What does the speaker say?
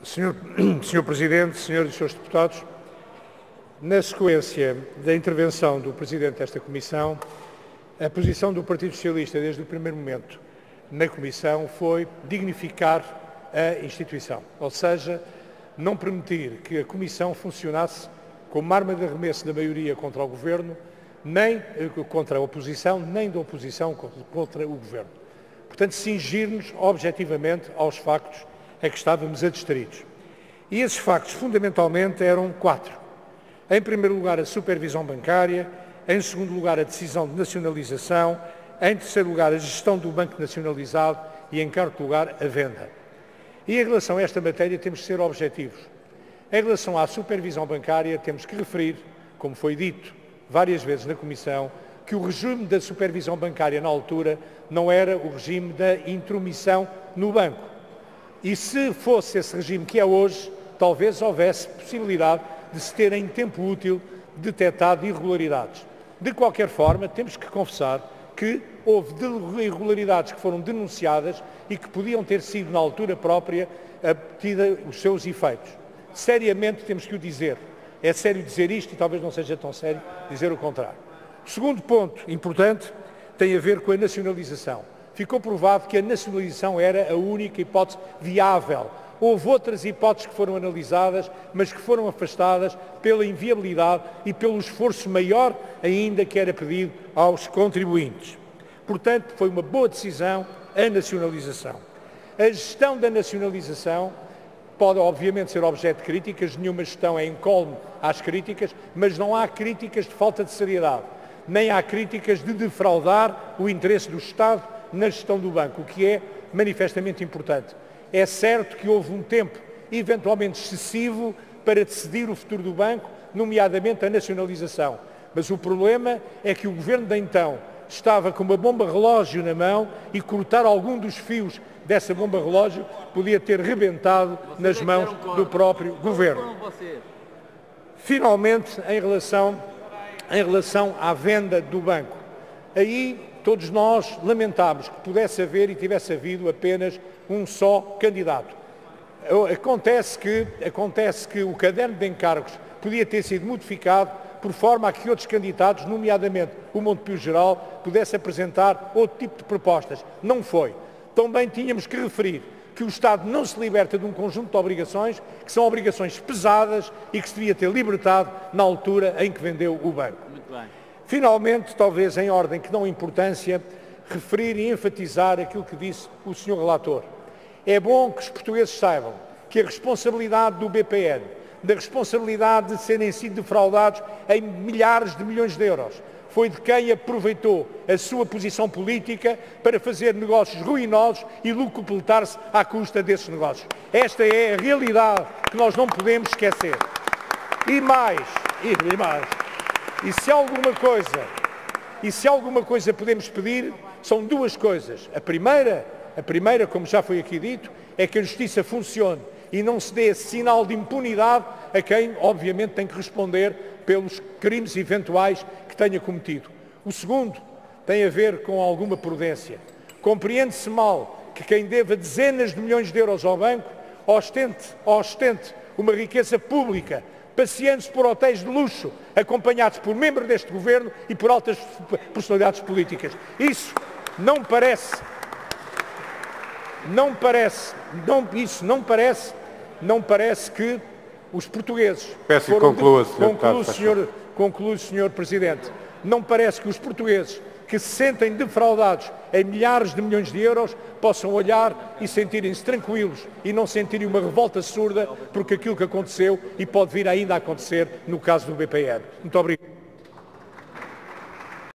Senhor Presidente, senhores e senhores deputados, na sequência da intervenção do Presidente desta Comissão, a posição do Partido Socialista desde o primeiro momento na Comissão foi dignificar a instituição, ou seja, não permitir que a Comissão funcionasse como arma de arremesso da maioria contra o Governo, nem contra a oposição, nem da oposição contra o Governo. Portanto, cingir-nos objetivamente aos factos a que estávamos adstritos. E esses factos, fundamentalmente, eram 4. Em primeiro lugar, a supervisão bancária, em segundo lugar, a decisão de nacionalização, em terceiro lugar, a gestão do banco nacionalizado e, em quarto lugar, a venda. E em relação a esta matéria, temos que ser objetivos. Em relação à supervisão bancária, temos que referir, como foi dito várias vezes na Comissão, que o regime da supervisão bancária na altura não era o regime da intromissão no banco. E se fosse esse regime que é hoje, talvez houvesse possibilidade de se ter em tempo útil detectado irregularidades. De qualquer forma, temos que confessar que houve irregularidades que foram denunciadas e que podiam ter sido, na altura própria, tido os seus efeitos. Seriamente temos que o dizer. É sério dizer isto e talvez não seja tão sério dizer o contrário. O segundo ponto importante tem a ver com a nacionalização. Ficou provado que a nacionalização era a única hipótese viável. Houve outras hipóteses que foram analisadas, mas que foram afastadas pela inviabilidade e pelo esforço maior ainda que era pedido aos contribuintes. Portanto, foi uma boa decisão a nacionalização. A gestão da nacionalização pode, obviamente, ser objeto de críticas, nenhuma gestão é incólume às críticas, mas não há críticas de falta de seriedade, nem há críticas de defraudar o interesse do Estado na gestão do banco, o que é manifestamente importante. É certo que houve um tempo eventualmente excessivo para decidir o futuro do banco, nomeadamente a nacionalização. Mas o problema é que o Governo de então estava com uma bomba relógio na mão e cortar algum dos fios dessa bomba relógio podia ter rebentado nas mãos do próprio Governo. Finalmente, em relação à venda do banco, aí todos nós lamentámos que pudesse haver e tivesse havido apenas um só candidato. Acontece que o caderno de encargos podia ter sido modificado por forma a que outros candidatos, nomeadamente o Montepio Geral, pudesse apresentar outro tipo de propostas. Não foi. Também tínhamos que referir que o Estado não se liberta de um conjunto de obrigações, que são obrigações pesadas e que se devia ter libertado na altura em que vendeu o banco. Muito bem. Finalmente, talvez em ordem que não importância, referir e enfatizar aquilo que disse o Sr. Relator. É bom que os portugueses saibam que a responsabilidade do BPN, da responsabilidade de serem sido defraudados em milhares de milhões de euros, foi de quem aproveitou a sua posição política para fazer negócios ruinosos e lucupletar-se à custa desses negócios. Esta é a realidade que nós não podemos esquecer. E mais, e se alguma coisa podemos pedir, são duas coisas. A primeira, como já foi aqui dito, é que a justiça funcione e não se dê esse sinal de impunidade a quem, obviamente, tem que responder pelos crimes eventuais que tenha cometido. O segundo tem a ver com alguma prudência. Compreende-se mal que quem deva dezenas de milhões de euros ao banco ostente uma riqueza pública, passeando-se por hotéis de luxo, acompanhados por membros deste Governo e por altas personalidades políticas. Isso não parece que os portugueses... Peço que conclua, Conclua, Sr. Presidente. Não parece que os portugueses que se sentem defraudados em milhares de milhões de euros possam olhar e sentirem-se tranquilos e não sentirem uma revolta surda porque aquilo que aconteceu e pode vir ainda a acontecer no caso do BPN. Muito obrigado.